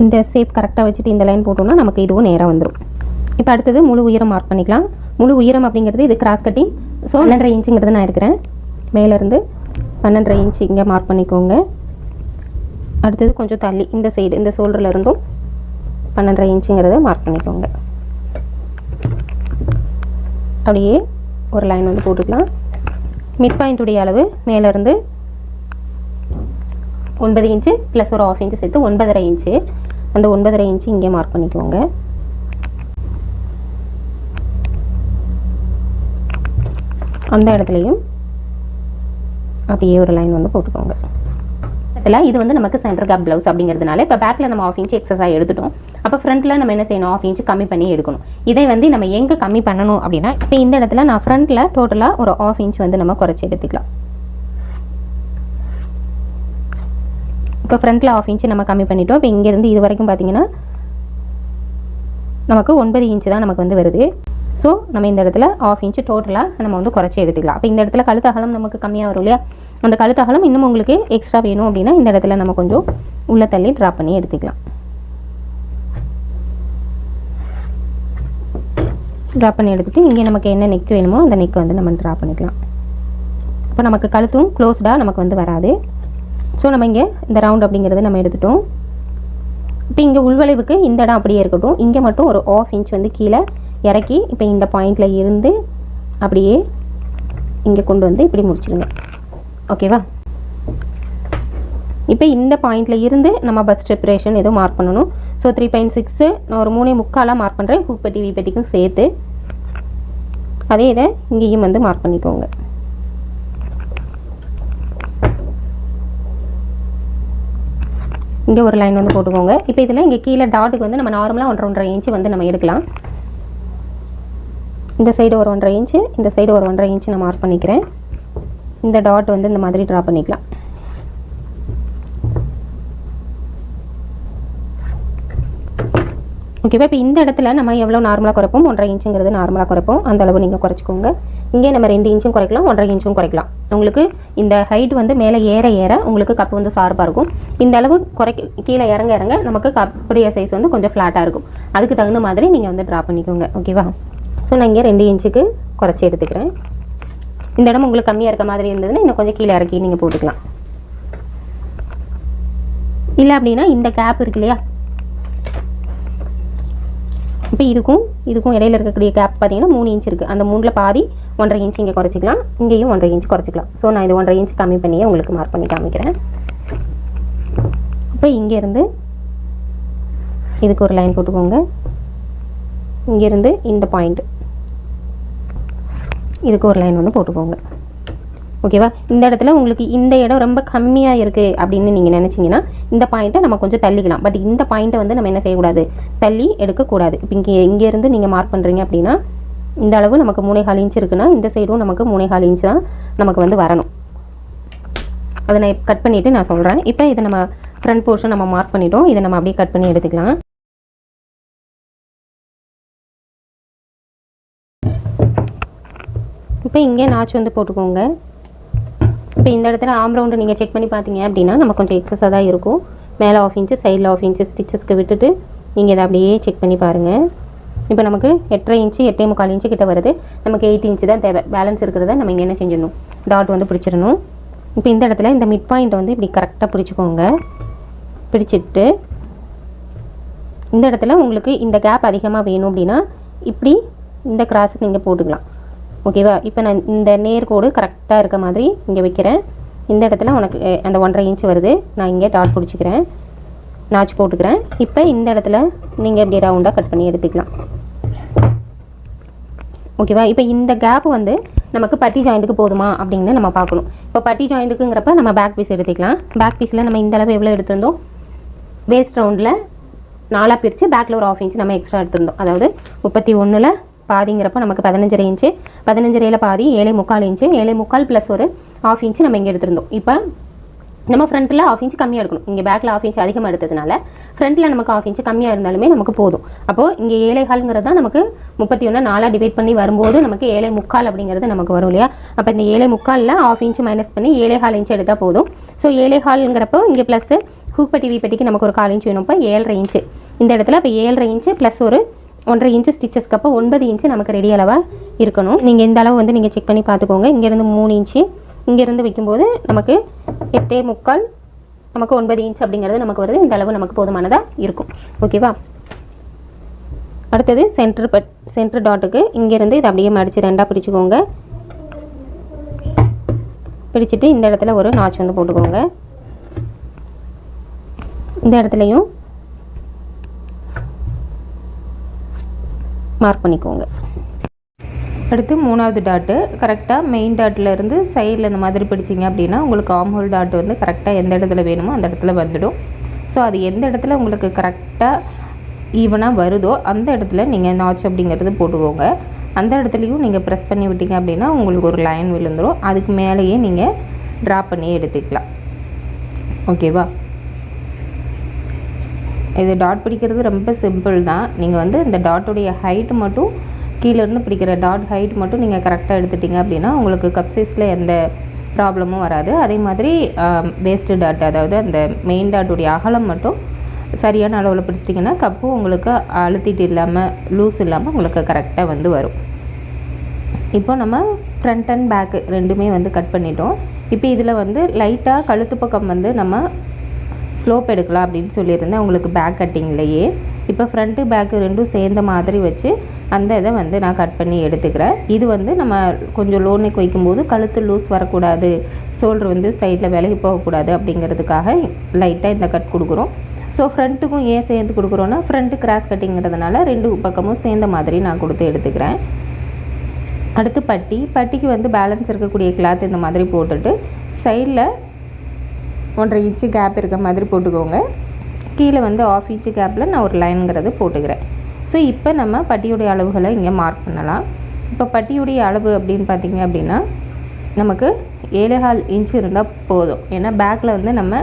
Speaker 1: இந்த ஷேப் கரெக்டாக வச்சுட்டு இந்த லைன் போட்டோம்னா நமக்கு இதுவும் நேராக வந்துடும். இப்போ அடுத்தது முழு உயரம் மார்க் பண்ணிக்கலாம். முழு உயரம் அப்படிங்கிறது இது கிராஸ் கட்டிங். ஸோ 12.5 இன்ச்சுங்கிறது நான் எடுக்கிறேன். மேலேருந்து 12.5 இன்ச்சு இங்கே மார்க் பண்ணிக்கோங்க. அடுத்தது கொஞ்சம் தள்ளி இந்த சைடு இந்த ஷோல்டரில் இருந்தும் 12.5 இன்ச்சுங்கிறத மார்க் பண்ணிக்கோங்க. அப்படியே ஒரு லைன் வந்து போட்டுக்கலாம். மிட் பாயிண்ட்டுடைய அளவு மேலேருந்து 9 இன்ச்சு ப்ளஸ் ஒரு 1/2 இன்ச்சு சேர்த்து 9.5 இன்ச்சு. அந்த 9.5 இன்ச்சு இங்கே மார்க் பண்ணிக்கோங்க. அந்த இடத்துலையும் அப்படியே ஒரு லைன் வந்து போட்டுக்கோங்க. இதில் இது வந்து நமக்கு சென்டர் கேப் ப்ளவுஸ் அப்படிங்கிறதுனால இப்போ பேக்கில் நம்ம 1/2 இன்ச்சு எக்ஸஸாக எடுத்துட்டோம். அப்போ ஃப்ரண்ட்டில் நம்ம என்ன செய்யணும், 1/2 இன்ச்சு கம்மி பண்ணி எடுக்கணும். இதை வந்து நம்ம எங்கே கம்மி பண்ணணும் அப்படின்னா, இப்போ இந்த இடத்துல நான் ஃப்ரண்ட்டில் டோட்டலாக ஒரு 1/2 இன்ச் வந்து நம்ம குறைச்சி எடுத்துக்கலாம். இப்போ ஃப்ரண்ட்டில் 1/2 இன்ச்சு நம்ம கம்மி பண்ணிட்டோம். இப்போ இங்கேருந்து இது வரைக்கும் பார்த்தீங்கன்னா நமக்கு 9 இன்ச்சு தான் நமக்கு வந்து வருது. ஸோ நம்ம இந்த இடத்துல 1/2 இன்ச்சு டோட்டலாக நம்ம வந்து குறைச்சி எடுத்துக்கலாம். அப்போ இந்த இடத்துல கழுத்து அகலம் நமக்கு கம்மியாக வரும் இல்லையா, அந்த கழுத்து அகலம் இன்னும் உங்களுக்கு எக்ஸ்ட்ரா வேணும் அப்படின்னா இந்த இடத்துல நம்ம கொஞ்சம் உள்ள தள்ளி ட்ரா பண்ணி எடுத்துக்கலாம். ட்ரா பண்ணி எடுத்துகிட்டு இங்கே நமக்கு என்ன நெக் வேணுமோ அந்த நெக் வந்து நம்ம ட்ரா பண்ணிக்கலாம். இப்போ நமக்கு கழுத்தும் க்ளோஸ்டாக நமக்கு வந்து வராது. ஸோ நம்ம இங்கே இந்த ரவுண்ட் அப்படிங்கிறது நம்ம எடுத்துட்டோம். இப்போ இங்கே உள்வளைவுக்கு இந்த இடம் அப்படியே இருக்கட்டும். இங்கே மட்டும் ஒரு 1/2 இன்ச் வந்து கீழே இறக்கி இப்போ இந்த பாயிண்டில் இருந்து அப்படியே இங்கே கொண்டு வந்து இப்படி முடிச்சிடுங்க. ஓகேவா? இப்போ இந்த பாயிண்டில் இருந்து நம்ம பஸ் ப்ரிப்பரேஷன் எதுவும் மார்க் பண்ணணும். ஸோ 3.6 நான் ஒரு 3.25 மார்க் பண்ணுறேன், ஹூக் பட்டி வி பட்டிக்கும் சேர்த்து. அதே இதை இங்கேயும் வந்து மார்க் பண்ணிக்கோங்க. இங்கே ஒரு லைன் வந்து போட்டுக்கோங்க. இப்போ இதில் இங்கே கீழே டாட்டுக்கு வந்து நம்ம நார்மலாக 1.5 இன்ச்சு வந்து நம்ம எடுக்கலாம். இந்த சைடு ஒரு 1.5 இன்ச்சு, இந்த சைடு ஒரு 1.5 இன்ச்சு நான் மார்க் பண்ணிக்கிறேன். இந்த டாட் வந்து இந்த மாதிரி ட்ரா பண்ணிக்கலாம். ஓகேவா? இப்போ இந்த இடத்துல நம்ம எவ்வளோ நார்மலாக குறைப்போம், 1.5 இன்ச்சுங்கிறது நார்மலாக குறைப்போம். அந்த அளவு நீங்கள் குறைச்சிக்கோங்க. இங்கே நம்ம 2 இன்ச்சும் குறைக்கலாம், 1.5 இன்ச்சும் குறைக்கலாம். உங்களுக்கு இந்த ஹைட் வந்து மேலே ஏற ஏற உங்களுக்கு கப்பு வந்து ஷார்ப்பாக இருக்கும். இந்த அளவு கீழே இறங்க இறங்க நமக்கு கப்புடைய சைஸ் வந்து கொஞ்சம் ஃப்ளாட்டாக இருக்கும். அதுக்கு தகுந்த மாதிரி நீங்கள் வந்து ட்ரா பண்ணிக்கோங்க. ஓகேவா? ஸோ நான் இங்கே 2 இன்ச்சுக்கு குறைச்சி எடுத்துக்கிறேன். இந்த இடம் உங்களுக்கு கம்மியாக இருக்க மாதிரி இருந்ததுன்னா இன்னும் கொஞ்சம் கீழே இறக்கி நீங்கள் போட்டுக்கலாம். இல்லை அப்படின்னா இந்த கேப் இருக்கு இல்லையா, இப்போ இதுக்கும் இடையில இருக்கக்கூடிய கேப் பார்த்தீங்கன்னா 3 இன்ச் இருக்குது. அந்த 3ல் பாதி 1.5 இன்ச் இங்கே குறைச்சிக்கலாம், இங்கேயும் 1.5 இன்ச் குறைச்சிக்கலாம். ஸோ நான் இது 1.5 இன்ச் கம்மி பண்ணியே உங்களுக்கு மார்க் பண்ணி காமிக்கிறேன். இப்போ இங்கேருந்து இதுக்கு ஒரு லைன் போட்டுக்கோங்க. இங்கேருந்து இந்த பாயிண்ட் இதுக்கு ஒரு லைன் ஒன்று போட்டுக்கோங்க. ஓகேவா? இந்த இடத்துல உங்களுக்கு இந்த இடம் ரொம்ப கம்மியாக இருக்குது அப்படின்னு நீங்கள் நினச்சிங்கன்னா இந்த பாயிண்ட்டை நம்ம கொஞ்சம் தள்ளிக்கலாம். பட் இந்த பாயிண்ட்டை வந்து நம்ம என்ன செய்யக்கூடாது, தள்ளி எடுக்கக்கூடாது. இப்போ இங்கேருந்து நீங்கள் மார்க் பண்ணுறீங்க அப்படின்னா இந்த அளவு நமக்கு 3.25 இன்ச் இருக்குன்னா இந்த சைடும் நமக்கு 3.25 இன்ச் தான் நமக்கு வந்து வரணும். அதை நான் கட் பண்ணிவிட்டு நான் சொல்கிறேன். இப்போ இதை நம்ம ஃப்ரண்ட் போர்ஷன் நம்ம மார்க் பண்ணிட்டோம். இதை நம்ம அப்படியே கட் பண்ணி எடுத்துக்கலாம். இப்போ இங்கே நாச்சு வந்து போட்டுக்கோங்க. இப்போ இந்த இடத்துல ஆம் ரவுண்டு நீங்கள் செக் பண்ணி பார்த்தீங்க அப்படின்னா நம்ம கொஞ்சம் எக்ஸஸாக தான் இருக்கும். மேலே 1/2 இன்ச்சு சைடில் 1/2 இன்ச்சு ஸ்டிச்சஸ்க்கு விட்டுட்டு நீங்கள் இதை அப்படியே செக் பண்ணி பாருங்கள். இப்போ நமக்கு 8.5 இன்ச்சு 8.25 இன்ச்சு கிட்ட வருது. நமக்கு 8 இன்ச்சு தான் தேவை. பேலன்ஸ் இருக்கிறத நம்ம இங்கே என்ன செஞ்சிடணும், டாட் வந்து பிடிச்சிடணும். இப்போ இந்த இடத்துல இந்த மிட் பாயிண்ட் வந்து இப்படி கரெக்டாக பிடிச்சிக்கோங்க. பிடிச்சிட்டு இந்த இடத்துல உங்களுக்கு இந்த கேப் அதிகமாக வேணும் அப்படின்னா இப்படி இந்த கிராஸுக்கு நீங்கள் போட்டுக்கலாம். ஓகேவா? இப்போ நான் இந்த நேர்கோடு கரெக்டாக இருக்க மாதிரி இங்கே வைக்கிறேன். இந்த இடத்துல உனக்கு அந்த 1.5 இன்ச் வருது. நான் இங்கே டாட் பிடிச்சிக்கிறேன், நாச்சு போட்டுக்கிறேன். இப்போ இந்த இடத்துல நீங்கள் இப்படி ரவுண்டாக கட் பண்ணி எடுத்துக்கலாம். ஓகேவா? இப்போ இந்த கேப் வந்து நமக்கு பட்டி ஜாயிண்ட்டுக்கு போதுமா அப்படின்னு நம்ம பார்க்கணும். இப்போ பட்டி ஜாயிண்ட்டுக்குங்கிறப்ப நம்ம பேக் பீஸ் எடுத்துக்கலாம். பேக் பீஸில் நம்ம இந்த அளவு எவ்வளோ எடுத்திருந்தோம், வேஸ்ட் ரவுண்டில் 4ஆக பிரித்து பேக்கில் ஒரு 1/2 இன்ச் நம்ம எக்ஸ்ட்ரா எடுத்திருந்தோம். அதாவது 31ல் பாதிங்கிறப்ப நமக்கு 15.5 இன்ச்சு, 15.5ல் பாதி 7.25 இன்ச்சு, 7.25 ப்ளஸ் ஒரு 1/2 இன்ச்சு நம்ம இங்கே எடுத்திருந்தோம். இப்போ நம்ம ஃப்ரண்ட்டில் 1/2 இன்ச் கம்மியாக எடுக்கணும். இங்கே பேக்கில் 1/2 இன்ச் அதிகமாக எடுத்ததுனால ஃப்ரண்ட்டில் நமக்கு 1/2 இன்ச் கம்மியாக இருந்தாலுமே நமக்கு போதும். அப்போது இங்கே 7.25 தான் நமக்கு 31 4ஆக டிவைட் பண்ணி வரும்போது நமக்கு 7.25 அப்படிங்கிறது நமக்கு வரும் இல்லையா? அப்போ இந்த 7.25ல் 1/2 இன்ச் மைனஸ் பண்ணி 7.25 இன்ச் எடுத்தால் போதும். ஸோ 7.25ங்கிறப்போ இங்கே ப்ளஸ் ஹூக் பட்டி வீப்பட்டிக்கு நமக்கு ஒரு 1/4 இன்ச் வேணும். இப்போ 7.5 இன்ச்சு இந்த இடத்துல இப்போ 7.5 இன்ச்சு ப்ளஸ் ஒரு 1.5 இன்ச்சு ஸ்டிச்சஸ்க்கு அப்போ 9 இன்ச்சு நமக்கு ரெடி அளவாக இருக்கணும். நீங்கள் இந்த அளவு வந்து நீங்கள் செக் பண்ணி பார்த்துக்கோங்க. இங்கேருந்து 3 இன்ச்சு இங்கேருந்து வைக்கும்போது நமக்கு 8.25 நமக்கு 9 இன்ச் அப்படிங்கிறது நமக்கு வருது. இந்த அளவு நமக்கு போதுமானதாக இருக்கும். ஓகேவா? அடுத்தது சென்டர் டாட்டுக்கு இங்கேருந்து இதை அப்படியே மடித்து 2ஆக பிடிச்சிக்கோங்க. பிடிச்சிட்டு இந்த இடத்துல ஒரு நாச் வந்து போட்டுக்கோங்க. இந்த இடத்துலையும் மார்க் பண்ணிக்கோங்க. அடுத்து 3வது டாட்டு கரெக்டாக மெயின் டாட்டிலேருந்து சைடில் இந்த மாதிரி பிடிச்சிங்க அப்படின்னா உங்களுக்கு ஆம் ஹோல் டாட் வந்து கரெக்டாக எந்த இடத்துல வேணுமோ அந்த இடத்துல வந்துடும். ஸோ அது எந்த இடத்துல உங்களுக்கு கரெக்டாக ஈவனாக வருதோ அந்த இடத்துல நீங்கள் நாச் அப்படிங்கிறது போட்டுக்கோங்க. அந்த இடத்துலையும் நீங்கள் ப்ரெஸ் பண்ணி விட்டீங்க அப்படின்னா உங்களுக்கு ஒரு லைன் விழுந்துடும். அதுக்கு மேலேயே நீங்கள் ட்ரா பண்ணி எடுத்துக்கலாம். ஓகேவா? இது டாட் பிடிக்கிறது ரொம்ப சிம்பிள் தான். நீங்கள் வந்து இந்த டாட்டுடைய ஹைட்டு மட்டும் கீழேருந்து பிடிக்கிற டாட் ஹைட் மட்டும் நீங்கள் கரெக்டாக எடுத்துட்டிங்க அப்படின்னா உங்களுக்கு கப் சைஸில் எந்த ப்ராப்ளமும் வராது. அதே மாதிரி வேஸ்ட்டு டாட் அதாவது அந்த மெயின் டாட்டுடைய அகலம் மட்டும் சரியான அளவில் பிடிச்சிட்டிங்கன்னா கப்பும் உங்களுக்கு அழுத்திட்டு இல்லாமல் லூஸ் இல்லாமல் உங்களுக்கு கரெக்டாக வந்து வரும். இப்போ நம்ம ஃப்ரண்ட் அண்ட் பேக்கு ரெண்டுமே வந்து கட் பண்ணிட்டோம். இப்போ இதில் வந்து லைட்டாக கழுத்து பக்கம் வந்து நம்ம ஸ்லோப் எடுக்கலாம் அப்படின்னு சொல்லியிருந்தேன் உங்களுக்கு பேக் கட்டிங்லேயே. இப்போ ஃப்ரண்ட்டு பேக்கு ரெண்டும் சேர்ந்த மாதிரி வச்சு அந்த இதை வந்து நான் கட் பண்ணி எடுத்துக்கிறேன். இது வந்து நம்ம கொஞ்சம் லோ நெக் வைக்கும்போது கழுத்து லூஸ் வரக்கூடாது, ஷோல்டர் வந்து சைடில் விலகி போகக்கூடாது அப்படிங்கிறதுக்காக லைட்டாக இந்த கட் கொடுக்குறோம். ஸோ ஃப்ரண்ட்டுக்கும் ஏன் சேர்ந்து கொடுக்குறோன்னா ஃப்ரண்ட்டு கிராஸ் கட்டிங்கிறதுனால 2 பக்கமும் சேர்ந்த மாதிரி நான் கொடுத்து எடுத்துக்கிறேன். அடுத்து பட்டிக்கு வந்து பேலன்ஸ் இருக்கக்கூடிய கிளாத் இந்த மாதிரி போட்டுட்டு சைடில் 1.5 இன்ச்சு கேப் இருக்க மாதிரி போட்டுக்கோங்க. கீழே வந்து 1/2 இன்ச்சு கேப்பில் நான் ஒரு லைனுங்கிறது போட்டுக்கிறேன். ஸோ இப்போ நம்ம பட்டியுடைய அளவுகளை இங்கே மார்க் பண்ணலாம். இப்போ பட்டியுடைய அளவு அப்படின்னு பார்த்திங்க அப்படின்னா நமக்கு 7.25 இன்ச்சு இருந்தால் போதும். ஏன்னா பேக்கில் வந்து நம்ம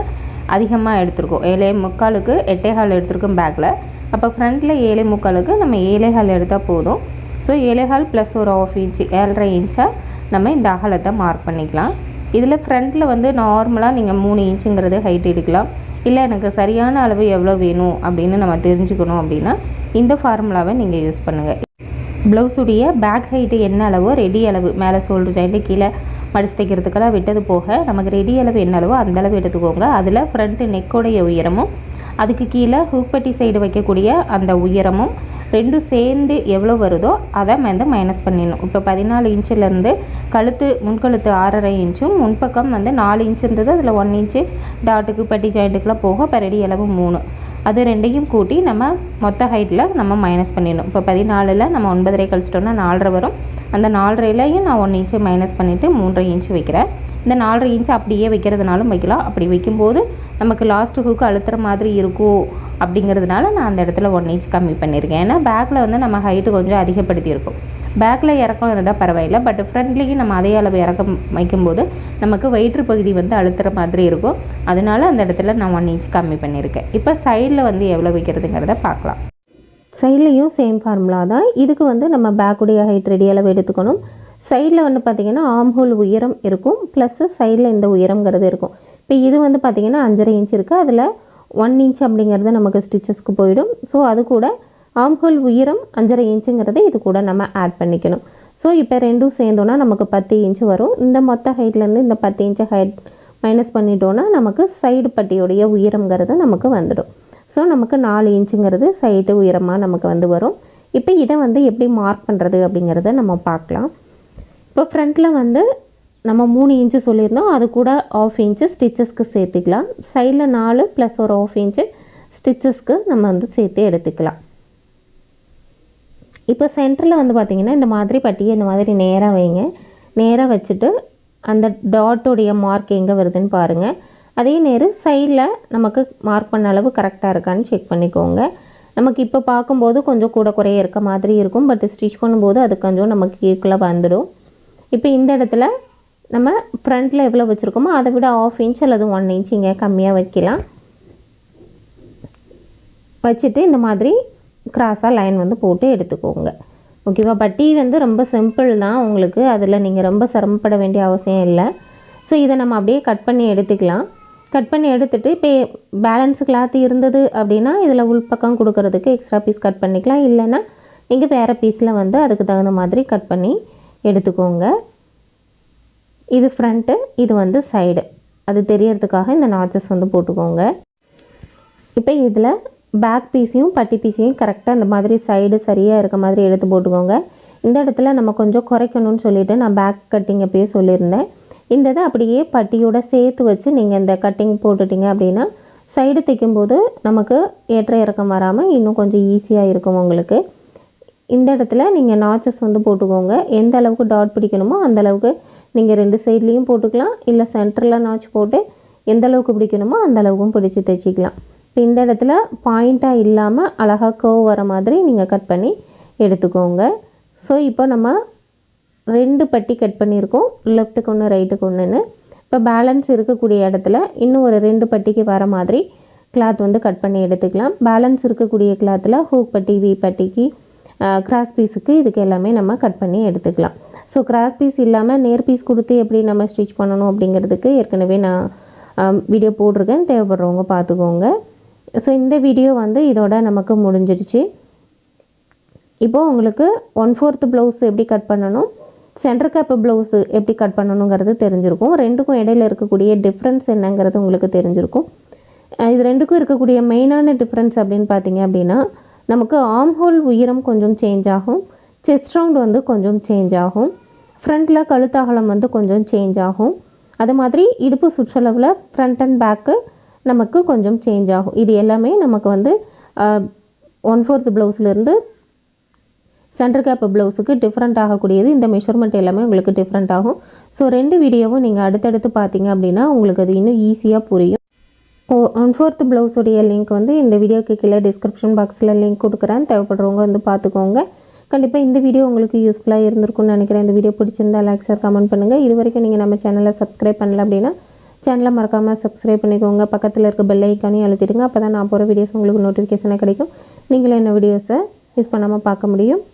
Speaker 1: அதிகமாக எடுத்துருக்கோம். 7.25க்கு 8.25 எடுத்துருக்கோம் பேக்கில். அப்போ ஃப்ரண்ட்டில் 7.25க்கு நம்ம 7.25 எடுத்தால் போதும். ஸோ 7.25 ப்ளஸ் ஒரு 1/2 இன்ச்சு 7.5 இன்ச்சாக நம்ம இந்த அகலத்தை மார்க் பண்ணிக்கலாம். இதில் ஃப்ரண்ட்டில் வந்து நார்மலாக நீங்கள் 3 இன்ச்சுங்கிறது ஹைட் எடுக்கலாம். இல்லை எனக்கு சரியான அளவு எவ்வளோ வேணும் அப்படின்னு நம்ம தெரிஞ்சுக்கணும் அப்படின்னா இந்த ஃபார்முலாவை நீங்கள் யூஸ் பண்ணுங்கள். ப்ளவுஸுடைய பேக் ஹைட்டு என்ன அளவோ ரெடி அளவு மேலே ஷோல்டர் ஜாயிண்ட்டு கீழே மடிச்சு தைக்கிறதுக்கெல்லாம் விட்டது போக நமக்கு ரெடி அளவு என்ன அளவோ அந்தளவு எடுத்துக்கோங்க. அதில் ஃப்ரண்ட்டு நெக்கோடைய உயரமும் அதுக்கு கீழே ஹூக்பட்டி சைடு வைக்கக்கூடிய அந்த உயரமும் ரெண்டும் சேர்ந்து எவ்வளோ வருதோ அதை வந்து மைனஸ் பண்ணிடணும். இப்போ 14 இன்ச்சிலேருந்து முன்கழுத்து 6.5 இன்ச்சும் முன்பக்கம் வந்து 4 இன்ச் இருந்தது. அதில் 1 இன்ச்சு டாட்டுக்கு பட்டி ஜாயிண்ட்டுக்கெலாம் போக இப்போ ரெடி அளவு 3 அது ரெண்டையும் கூட்டி நம்ம மொத்த ஹைட்டில் நம்ம மைனஸ் பண்ணிடணும். இப்போ 14ல் நம்ம 9.5 கழிச்சிட்டோம்னா 4.5 வரும். அந்த 4.5லையும் நான் 1 இன்ச்சு மைனஸ் பண்ணிவிட்டு 3.5 இன்ச்சு வைக்கிறேன். இந்த 4.5 இன்ச்சு அப்படியே வைக்கிறதுனாலும் வைக்கலாம். அப்படி வைக்கும்போது நமக்கு லாஸ்ட்டு ஹூக்கு அழுத்துற மாதிரி இருக்கும் அப்படிங்கிறதுனால நான் அந்த இடத்துல 1 இன்ச் கம்மி பண்ணியிருக்கேன். ஏன்னா பேக்கில் வந்து நம்ம ஹைட்டு கொஞ்சம் அதிகப்படுத்தியிருக்கோம். பேக்கில் இறக்கம் இருந்தால் பரவாயில்லை, பட் ஃப்ரண்ட்லேயும் நம்ம அதே அளவு இறக்கம் வைக்கும்போது நமக்கு வயிற்று பகுதி வந்து அழுத்துற மாதிரி இருக்கும். அதனால அந்த இடத்துல நான் 1 இன்ச் கம்மி பண்ணியிருக்கேன். இப்போ சைடில் வந்து எவ்வளோ வைக்கிறதுங்கிறத பார்க்கலாம். சைட்லேயும் சேம் ஃபார்முலா தான். இதுக்கு வந்து நம்ம பேக்குடைய ஹைட் ரெடி அளவு எடுத்துக்கணும். சைடில் வந்து பார்த்திங்கன்னா ஆர்ம் ஹோல் உயரம் இருக்கும், ப்ளஸ்ஸு சைடில் இந்த உயரங்கிறது இருக்கும். இப்போ இது வந்து பார்த்திங்கன்னா 5.5 இன்ச் இருக்குது. அதில் 1 இன்ச் அப்படிங்கிறது நமக்கு ஸ்டிச்சஸ்க்கு போயிடும். ஸோ அது கூட ஆர்ம் ஹோல் உயரம் 5.5 இன்ச்சுங்கிறது இது கூட நம்ம ஆட் பண்ணிக்கணும். ஸோ இப்போ ரெண்டும் சேர்ந்தோன்னா நமக்கு 10 இன்ச்சு வரும். இந்த மொத்த ஹைட்லேருந்து இந்த 10 இன்ச்சு ஹைட் மைனஸ் பண்ணிட்டோன்னா நமக்கு சைடு பட்டியோடைய உயரங்கிறது நமக்கு வந்துடும். ஸோ நமக்கு 4 இன்ச்சுங்கிறது சைடு உயரமாக நமக்கு வந்து வரும். இப்போ இதை வந்து எப்படி மார்க் பண்ணுறது அப்படிங்கிறத நம்ம பார்க்கலாம். இப்போ ஃப்ரண்ட்டில் வந்து நம்ம 3 இன்ச்சு சொல்லியிருந்தோம், அது கூட 1/2 இன்ச்சு ஸ்டிச்சஸ்க்கு சேர்த்துக்கலாம். சைடில் 4 ப்ளஸ் ஒரு 1/2 இன்ச்சு ஸ்டிச்சஸ்க்கு நம்ம வந்து சேர்த்து எடுத்துக்கலாம். இப்போ சென்டரில் வந்து பார்த்திங்கன்னா இந்த மாதிரி பட்டியை இந்த மாதிரி நேராக வைங்க. நேராக வச்சுட்டு அந்த டாட்டோடைய மார்க் எங்கே வருதுன்னு பாருங்கள். அதே நேரம் சைடில் நமக்கு மார்க் பண்ண அளவு கரெக்டாக இருக்கான்னு செக் பண்ணிக்கோங்க. நமக்கு இப்போ பார்க்கும்போது கொஞ்சம் கூட குறைய இருக்க மாதிரி இருக்கும், பட் ஸ்டிச் பண்ணும்போது அது கொஞ்சம் நமக்கு ஈக்குவலாக வந்துடும். இப்போ இந்த இடத்துல நம்ம ஃப்ரண்ட்டில் எவ்வளோ வச்சுருக்கோமோ அதை விட 1/2 இன்ச் அல்லது 1 இன்ச் இங்கே கம்மியாக வைக்கலாம். வச்சுட்டு இந்த மாதிரி கிராஸாக லைன் வந்து போட்டு எடுத்துக்கோங்க. ஓகேவா? பட்டி வந்து ரொம்ப சிம்பிள் தான் உங்களுக்கு, அதில் நீங்கள் ரொம்ப சிரமப்பட வேண்டிய அவசியம் இல்லை. ஸோ இதை நம்ம அப்படியே கட் பண்ணி எடுத்துக்கலாம். கட் பண்ணி எடுத்துகிட்டு இப்போ பேலன்ஸ் கிளாத் இருந்தது அப்படின்னா இதில் உள்பக்கம் கொடுக்கறதுக்கு எக்ஸ்ட்ரா பீஸ் கட் பண்ணிக்கலாம். இல்லைன்னா நீங்கள் வேறு பீஸில் வந்து அதுக்கு தகுந்த மாதிரி கட் பண்ணி எடுத்துக்கோங்க. இது ஃப்ரண்ட்டு, இது வந்து சைடு, அது தெரியறதுக்காக இந்த நாச்சஸ் வந்து போட்டுக்கோங்க. இப்போ இதில் பேக் பீஸையும் பட்டி பீஸையும் கரெக்டாக இந்த மாதிரி சைடு சரியாக இருக்க மாதிரி எடுத்து போட்டுக்கோங்க. இந்த இடத்துல நம்ம கொஞ்சம் குறைக்கணும்னு சொல்லிவிட்டு நான் பேக் கட்டிங் அப்பயே சொல்லியிருந்தேன். இந்த இதை அப்படியே பட்டியோட சேர்த்து வச்சு நீங்கள் இந்த கட்டிங் போட்டுட்டிங்க அப்படின்னா சைடு தைக்கும்போது நமக்கு ஏற்ற இறக்கம் வராமல் இன்னும் கொஞ்சம் ஈஸியாக இருக்கும் உங்களுக்கு. இந்த இடத்துல நீங்கள் நாச்சஸ் வந்து போட்டுக்கோங்க. எந்த அளவுக்கு டாட் பிடிக்கணுமோ அந்த அளவுக்கு நீங்கள் 2 சைட்லேயும் போட்டுக்கலாம். இல்லை சென்டரில் நாச் போட்டு எந்த அளவுக்கு பிடிக்கணுமோ அந்த அளவுக்கும் பிடிச்சி தைச்சிக்கலாம். இப்போ இந்த இடத்துல பாயிண்ட்டாக இல்லாமல் அழகாக கர்வ் வர மாதிரி நீங்கள் கட் பண்ணி எடுத்துக்கோங்க. ஸோ இப்போ நம்ம 2 பட்டி கட் பண்ணியிருக்கோம், லெஃப்ட்டுக்கு 1 ரைட்டுக்கு 1ன்னு. இப்போ பேலன்ஸ் இருக்கக்கூடிய இடத்துல இன்னும் ஒரு 2 பட்டிக்கு வர மாதிரி கிளாத் வந்து கட் பண்ணி எடுத்துக்கலாம். பேலன்ஸ் இருக்கக்கூடிய கிளாத்தில் ஹூக் பட்டி, வி பட்டிக்கு, கிராஸ் பீஸுக்கு இதுக்கு எல்லாமே நம்ம கட் பண்ணி எடுத்துக்கலாம். ஸோ கிராஸ் பீஸ் இல்லாமல் நேர் பீஸ் கொடுத்து எப்படி நம்ம ஸ்டிச் பண்ணணும் அப்படிங்கிறதுக்கு ஏற்கனவே நான் வீடியோ போட்டிருக்கேன், தேவைப்படுறவங்க பார்த்துக்கோங்க. ஸோ இந்த வீடியோ வந்து இதோட நமக்கு முடிஞ்சிடுச்சு. இப்போது உங்களுக்கு 1/4 ப்ளவுஸ் எப்படி கட் பண்ணணும், சென்டர் கேப் ப்ளவுஸு எப்படி கட் பண்ணணுங்கிறது தெரிஞ்சிருக்கும். ரெண்டுக்கும் இடையில இருக்கக்கூடிய டிஃப்ரென்ஸ் என்னங்கிறது உங்களுக்கு தெரிஞ்சிருக்கும். இது ரெண்டுக்கும் இருக்கக்கூடிய மெயினான டிஃப்ரென்ஸ் அப்படின்னு பார்த்தீங்க அப்படின்னா நமக்கு ஆர்ம் ஹோல் உயரம் கொஞ்சம் சேஞ்ச் ஆகும், செஸ்ட் ரவுண்ட் வந்து கொஞ்சம் சேஞ்ச் ஆகும், ஃப்ரண்ட்டில் கழுத்தகலம் வந்து கொஞ்சம் சேஞ்ச் ஆகும். அது மாதிரி இடுப்பு சுற்றளவில் ஃப்ரண்ட் அண்ட் பேக்கு நமக்கு கொஞ்சம் சேஞ்ச் ஆகும். இது எல்லாமே நமக்கு வந்து 1/4 ப்ளவுஸ்லேருந்து சென்டர் கேப் ப்ளவுஸுக்கு டிஃப்ரெண்ட் ஆகக்கூடியது. இந்த மெஷர்மெண்ட் எல்லாமே உங்களுக்கு டிஃப்ரெண்ட் ஆகும். ஸோ 2 வீடியோவும் நீங்கள் அடுத்தடுத்து பார்த்தீங்க அப்படின்னா உங்களுக்கு அது இன்னும் ஈஸியாக புரியும். 1/4 ப்ளவுஸுடைய லிங்க் வந்து இந்த வீடியோக்கு கீழே டிஸ்கிரிப்ஷன் பாக்ஸில் லிங்க் கொடுக்குறேன், தேவைப்படுறவங்க வந்து பார்த்துக்கோங்க. கண்டிப்பாக இந்த வீடியோ உங்களுக்கு யூஸ்ஃபுல்லாக இருந்திருக்கும்னு நினைக்கிறேன். இந்த வீடியோ பிடிச்சிருந்தா லைக், ஷேர், கமெண்ட் பண்ணுங்கள். இது வரைக்கும் நீங்கள் நம்ம சேனலை சப்ஸ்கிரைப் பண்ணல அப்படின்னா சேனலை மறக்காமல் சப்ஸ்கிரைப் பண்ணிக்கோங்க. பக்கத்தில் இருக்க பெல் ஐக்கானையும் அழுத்திடுங்க. அப்போ தான் நான் போகிற வீடியோஸ் உங்களுக்கு நோட்டிஃபிகேஷனாக கிடைக்கும். நீங்களும் என்ன வீடியோஸை மிஸ் பண்ணாமல் பார்க்க முடியும்.